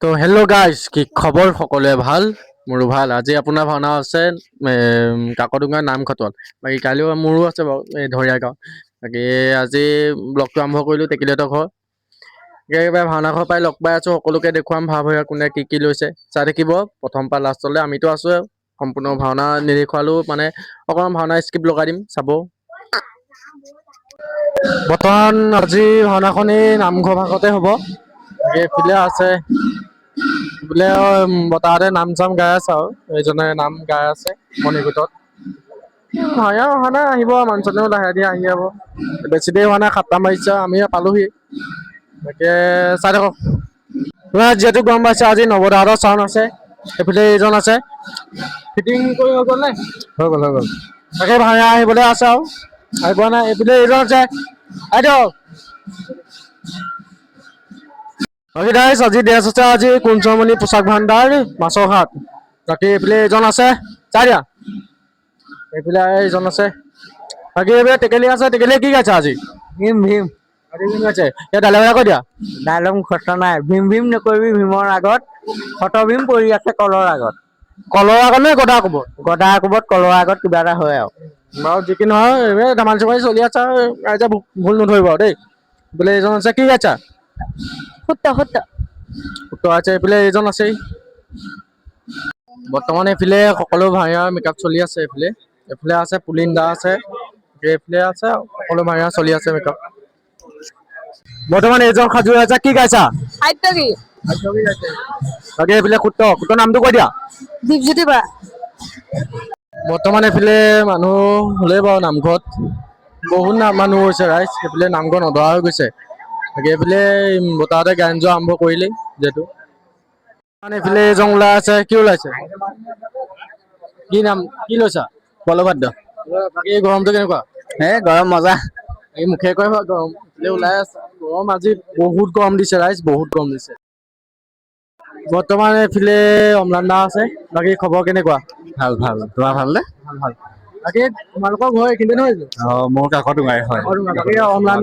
তো hello' guys, কি খবৰ? সকলোৱে ভাল? মোৰো ভাল। আজি আপোনাৰ ভাওনা আছে কাকডোঙা নামঘাটত। বাকী কাইলৈও মোৰো আছে বাৰু, এই ধৰীয়া গাঁও। বাকী আজি ব্লগটো আৰম্ভ কৰিলোঁ টেকেলিহঁতৰ ঘৰ। একেবাৰে ভাওনা ঘৰ পৰাই লগ পাই আছোঁ, সকলোকে দেখুৱাম ভাৱ ভৈয়া কোনে কি কি লৈছে চাই থাকিব প্ৰথম পৰা লাষ্টলৈ। আমিতো আছোৱে, সম্পূৰ্ণ ভাওনা নিদেখুৱালেও মানে অকণমান ভাওনা স্ক্ৰিপ্ট লগাই দিম, চাব। বৰ্তমান আজি ভাওনাখনি নামঘৰ ভাগতে হ'ব। এইফালে আছে বোলে বতাহতে নাম চাম গাই আছে, আৰু এইজনে নাম গাই আছে মণিকূটত। ভায়া অহা নাই, আহিব মানুহজনেও লাহে ধীৰে আহি যাব। বেছি দেৰি হোৱা নাই, 7টা বাজিছে, আমি পালোহি। তাকে চাই থাকক। যিহেতু গম পাইছে আজি নৱদাহঁতৰ চাউন আছে, এইফালে এইজন আছে। ফিটিং কৰি হৈ গ'ল নে? হৈ গ'ল হৈ গ'ল। তাকে ভায়া আহিবলৈ আছে আৰু আহি পোৱা নাই। এইফালে এইজন আছে, আইদেউ আজি ড্ৰেছ আছে, আজি কুঞ্চমণি পোচাক ভাণ্ডাৰ মাছৰ ঘাট। বাকী এইফালে এইজন আছে, চাই দিয়া। এইফালে এইজন আছে। বাকী এইফালে টেকেলি আছে, টেকেলিয়ে কি গাইছে আজি? ভীম ভীম আজি ভীম গাইছে। এই ডাইলগ এটা কৈ দিয়া। ডাইলগ মুখস্থ নাই। ভীম ভীম নকৰিবি ভীমৰ আগত, শত ভীম পৰি আছে কলৰ আগত। কলৰ আগত নে গদাৰ কোবত? গদাৰ কোবত কলৰ আগত কিবা এটা হয় আৰু। বাৰু যি কি নহয়, ধেমালি চেমালি চলি আছে আৰু ৰাইজে ভুল নধৰিব আৰু দেই। বোলে এইজন আছে, কি গাইছা? সত্য সত্য উত্তৰ আছে। এইফালে এইজন আছেই। বৰ্তমান এইফালে সকলো ভাইয়াৰ মেকআপ চলি আছে। এইফালে আছে পুলিন দা আছে, এইফালে আছে সকলো ভাইয়াৰ চলি আছে মেকআপ। বৰ্তমান এইজন সাজু আছে, কি গাইছা? বাকী এইফালে সূত্ৰ নামটো কৈ দিয়া। দীপজ্যোতি বৰা। বৰ্তমান এইফালে মানুহ হ'লেই বাৰু নামঘৰত বহুত মানুহ হৈছে ৰাইজ। সেইফালে নামঘৰ নধৰা হৈ গৈছে। বাকী এইফালে বতাহতে গায়ন যোৱা আৰম্ভ কৰিলেই যিহেতু। এইফালে এজন ওলাই আছে, কি ওলাইছে? কি নাম, কি লৈছা? বলবাদ্য। বাকী গৰমটো কেনেকুৱা? গৰম মজা। এই মুখে কয় গৰম, ওলাই আছে গৰম। আজি বহুত গৰম দিছে ৰাইজ, বহুত গৰম দিছে। বৰ্তমান এইফালে অম্লান দা আছে। বাকী খবৰ কেনেকুৱা? ভাল ভাল। তোমাৰ ভালনে? ভাল ভাল। বাকী তোমালোকৰ ঘৰ এইখিনিতে নহয় জানো? মোৰ কাকডোঙাই হয়। বাকী অম্লান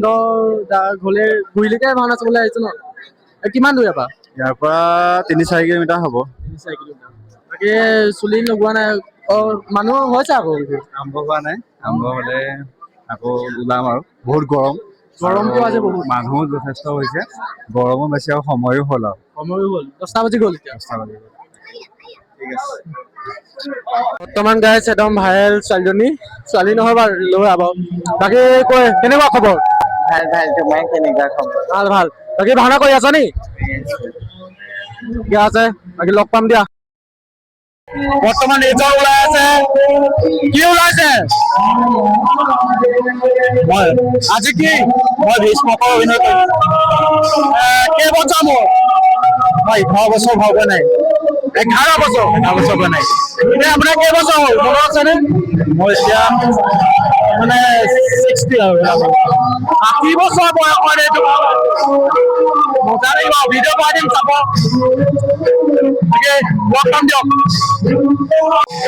দাৰ ঘৰলে গুৰিলৈকে ভাওনা চাবলৈ আহিছে ন? কিমান দূৰ ইয়াৰ পৰা? ইয়াৰ পৰা 3-4 কিলোমিটাৰ হ'ব। 3-4 কিলোমিটাৰ। বাকী চুলি লগোৱা নাই? মানুহ হৈছে আকৌ। আৰম্ভ হোৱা নাই, আৰম্ভ হ'লে আকৌ ওলাম আৰু। বহুত গৰম, গৰমটো আজি বহুত। মানুহো যথেষ্ট হৈছে, গৰমো বেছি আৰু সময়ো হ'ল আৰু। সময়ো হ'ল, 10টা বাজি গ'ল এতিয়া। 10টা বাজি গ'ল। ঠিক আছে। বৰ্তমান গাইছ একদম ভাইৰেল ছোৱালীজনী, ছোৱালী নহয় বাৰু ল'ৰা বাৰু। বাকী কয় কেনেকুৱা খবৰ? ভাল ভাল। তোমাৰ কেনেকুৱা খবৰ? ভাল ভাল। বাকী ভাওনা কৰি আছা নি? ঠিকে আছে, বাকী লগ পাম দিয়া। বৰ্তমান এইজন ওলাই আছে, কি ওলাইছে? আজি কি মই ভীষ্মকৰ অভিনয় কৰিম। কেইবছৰ মোৰ? মই 11 বছৰ হোৱা নাই। 11 বছৰ হোৱা নাই। এতিয়া আপোনাৰ কেইবছৰ হ'ল মনত আছেনে? মই এতিয়া মানে 60 আৰু 80 বছৰ বয়সত এইটো মজা লাগিব। ভিডিঅ' পাই দিম চাব। লগ পাম দিয়ক।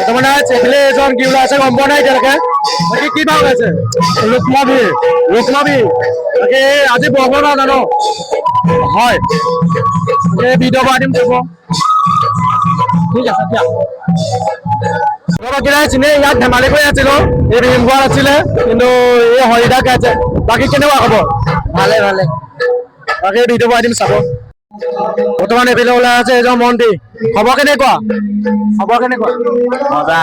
বৰ্তমান চেখেলি এজন কি ওলাইছে গম পোৱা নাই এতিয়ালৈকে। বাকী কি ভাও ওলাইছে? ৰুক্মবীৰ। বাকী আজি বৰষুণ ভাওনা ন? হয়। ভিডিঅ' পাই দিম চাব। ঠিক আছে দিয়া। চিনে ইয়াত ধেমালি কৰি আছিলো, এই ভীমগড় আছিলে, কিন্তু এই হৰিদা গাইছে। বাকী কেনেকুৱা খবৰ? ভালে ভালে। বাকী ভিডিঅ' পাই দিম চাব। বৰ্তমান এইফালে ওলাই আছে এজন মন্ত্ৰী। খবৰ কেনেকুৱা? খবৰ কেনেকুৱা? মজা।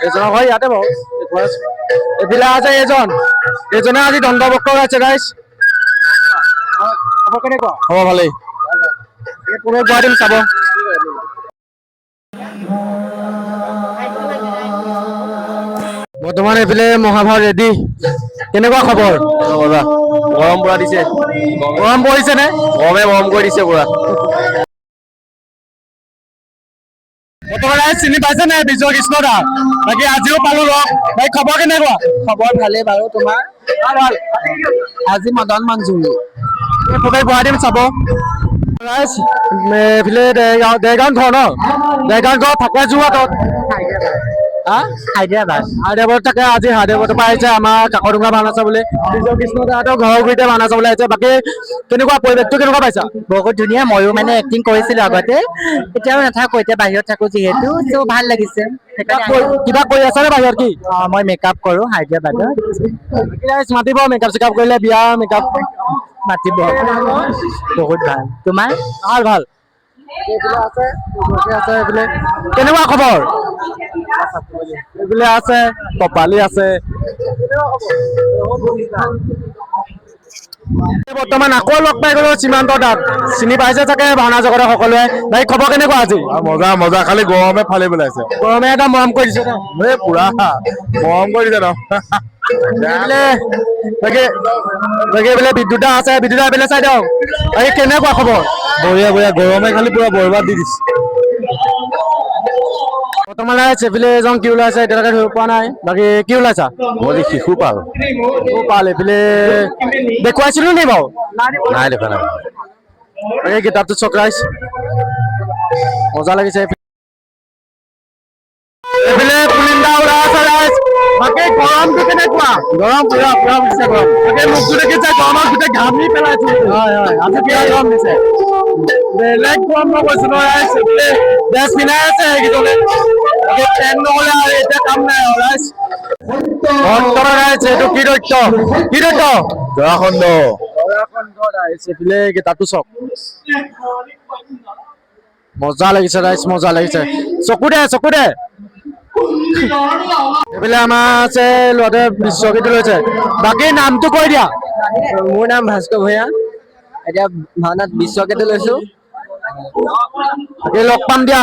এইজনৰ ঘৰ ইয়াতে বাৰু। এইফালে আছে এইজনে আজি দণ্ডবক্ৰ গাইছে গাইছ। খবৰ কেনেকুৱা? খবৰ ভালেই। পুৰাই দিম চাব। বৰ্তমান এইফালে মহাভাৰত ৰেডি। কেনেকুৱা খবৰ? গৰম পুৰা দিছে। গৰম পৰিছে নে? গৰমে গৰম কৰি দিছে পুৰা। বৰ্তমান চিনি পাইছে নাই বিজয় কৃষ্ণ দা? বাকী আজিও পালো লগ। বাকী খবৰ কেনেকুৱা? খবৰ ভালেই বাৰু। তোমাৰ? ভাল। আজি মদন মঞ্জুৰি। ভৰাই দিম চাব। এইফালে দেৰগাঁও ঘৰ ন? দেৰগাঁও ঘৰ থাকে যোৰহাটত। হায়দৰাবাদ। হায়দৰাবাদত থাকে আজি হায়দৰাবাদৰ পৰা আহিছে আমাৰ কাকডোঙা ভাওনা চাবলৈ বিজয় কৃষ্ণ দাহঁতৰ ঘৰৰ গুৰিতে ভাওনা চাবলৈ আহিছে বাকী কেনেকুৱা পৰিৱেশটো কেনেকুৱা পাইছা বহুত ধুনীয়া। ময়ো মানে এক্টিং কৰিছিলো আগতে, এতিয়াও নাথাকো, এতিয়া বাহিৰত থাকো যিহেতু, ত' ভাল লাগিছে সেইকাৰণে। কিবা কৰি আছা নে বাহিৰত কি মই মেকআপ কৰো হায়দৰাবাদত। মাতিব মেকআপ চেকআপ কৰিলে বিয়া মেকআপ মাতিব। বহুত ভাল। তোমাৰ? ভাল ভাল এইফালে কেনেকুৱা খবৰ এইফালে আছে কপালী আছে বৰ্তমান আকৌ লগ পাই গলো সীমান্ত দাক চিনি পাইছে চাগে ভাওনা জগতৰ সকলোৱে ভাই খবৰ কেনেকুৱা আজি মজা মজা খালি গৰমে ফালি পেলাইছে গৰমে এটা মৰম কৰি দিছে ন এই পুৰা মৰম কৰি দিছে ন এইফালে বাকী এইফালে বিদ্যুৎ আছে বিদ্যুৎ এইফালে চাই দিয়ক বাকী কেনেকুৱা খবৰ বঢ়িয়া বঢ়িয়া গৰমে খালি পুৰা বৰবাদ দি দিছে বৰ্তমান এইফালে এজন কি ওলাইছে এতিয়ালৈকে ধৰিব পৰা নাই বাকী কি ওলাইছা মই যে শিশু পাল পাল এইফালে দেখুৱাইছিলো নি বাৰু নাই দেখা নাই এই কিতাপটো চক্ৰাইছ মজা লাগিছে এইফালে পুলিন্দা ওলাই আছে ৰাইজ বাকী গৰমটো কেনেকুৱা গৰম পুৰা পুৰা উঠিছে গৰম বাকী মুখটো দেখিছে গৰমত গোটেই ঘামি পেলাইছে হয় হয় আজি কিমান গৰম দিছে বেলেগ গৰম মই কৈছো ন ৰাইজ এইফালে ড্ৰেছ পিন্ধাই আছে সেইকেইজনে বাকী ফেন নহ'লে আৰু এতিয়া কাম নাই আৰু ৰাইজ অন্তৰৰ ৰাইজ এইটো কি দৈত্য জৰাখণ্ড ৰাইজ এইফালে কিতাপটো চাওক মজা লাগিছে ৰাইজ মজা লাগিছে চকু দে এইফালে আমাৰ আছে ল'ৰাটোৱে বিশ্বগীত লৈছে বাকী নামটো কৈ দিয়া মোৰ নাম ভাস্কৰ ভূঞা, এতিয়া ভাওনাত বিশ্বগীত লৈছো। বাকী লগ পাম দিয়া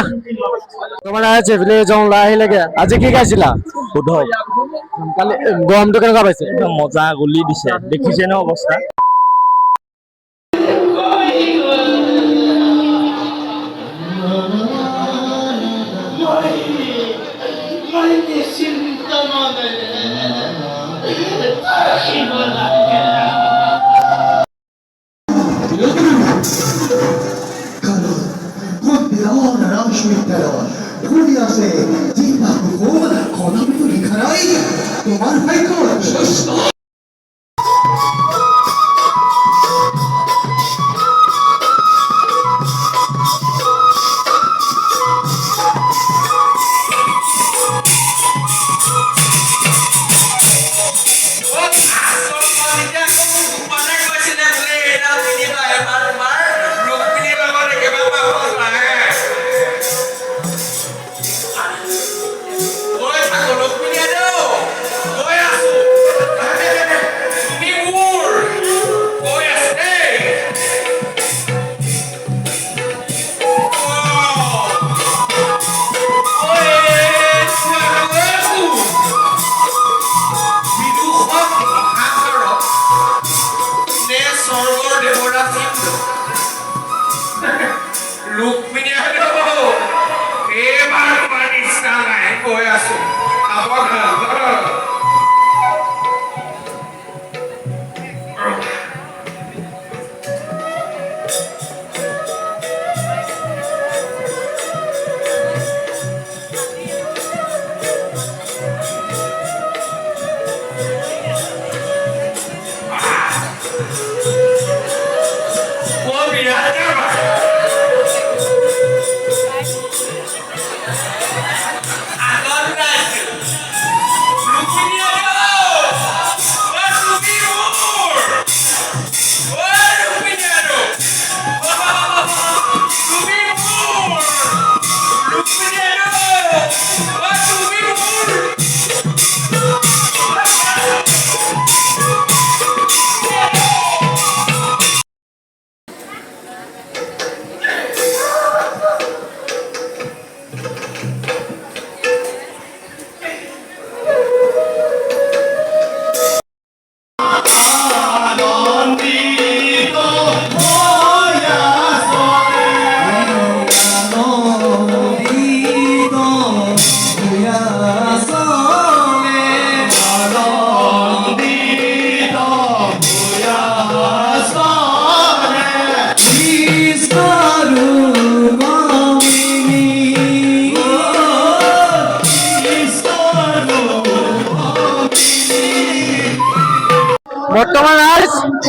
তোমাৰ ৰাইজ এইফালে এজন ওলাই আহিলেগে আজি কি গাইছিলা শুদ্ধ কালি গৰমটো কেনেকুৱা পাইছে মজা গুলি দিছে দেখিছে ন অৱস্থা তোমাৰ ভাগ্য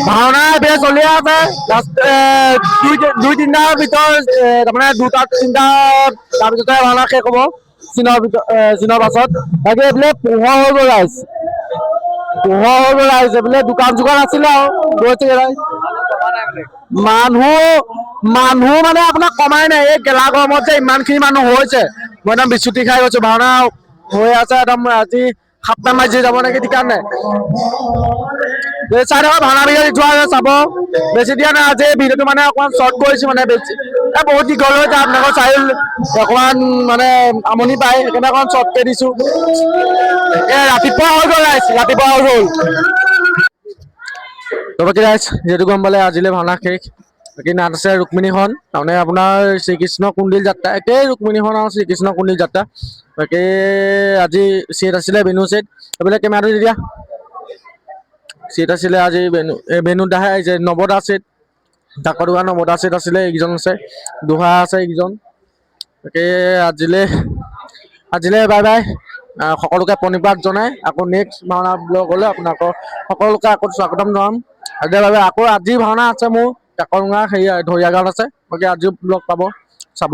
ভাওনা এতিয়া চলি আছে লাষ্ট দুই তিনিটাৰ ভিতৰত তাৰমানে দুটা তিনিটা তাৰপিছতে ভাওনা শেষ হ'ব চিনৰ পাছত বাকী এইফালে পোহৰ হৈ গ'ল ৰাইজ এইফালে দোকান চোকান আছিলে আৰু গৈছে মানুহ মানে আপোনাৰ কমাই নাই এই গেলা গৰমত যে ইমানখিনি মানুহ হৈছে মই একদম বিচুতি খাই গৈছো ভাওনা হৈ আছে একদম আজি 7টা বাজি যাব নেকি ঠিকান নাই চাই থাকক ভাওনা ভিডিঅ' দি থোৱা আছে চাব বেছি দিয়া নাই আজি ভিডিঅ'টো মানে অকণমান শ্বৰ্ট কৰিছো মানে বেছি বহুত দীঘল হৈ যায় আপোনালোকৰ চাই অকণমান মানে আমনি পায় সেইকাৰণে অকণমান শ্বৰ্টকৈ দিছো ৰাতিপুৱা হৈ গ'ল বাকী ৰাইজ যিহেতু গম পালে আজিলৈ ভাওনা শেষ বাকী নাট আছে ৰুক্মিণীখন তাৰমানে আপোনাৰ শ্ৰীকৃষ্ণ কুণ্ডিল যাত্ৰা একেই ৰুক্মিণীখন আৰু শ্ৰীকৃষ্ণ কুণ্ডিল যাত্ৰা বাকী আজি ছেট আছিলে বেনু ছেট এইফালে কেমেৰাটো দি দিয়া ছেট আছিলে আজি বেনু দাহে আহিছে নৱদা ছেট ডাকৰ দোকান নৱদা ছেট আছিলে এইকেইজন আছে দুহা আছে এইকেইজন তাকে আজিলৈ বাই বাই সকলোকে প্ৰণিপাত জনাই আকৌ নেক্সট ভাওনা ব্লগলৈ আপোনালোকৰ সকলোকে আকৌ স্বাগতম জনাম আজিৰ বাবে আকৌ আজি ভাওনা আছে মোৰ কাকৰঙা ধৰিয়া গাঁৱত আছে বাকী আজিও ব্লগ পাব চাব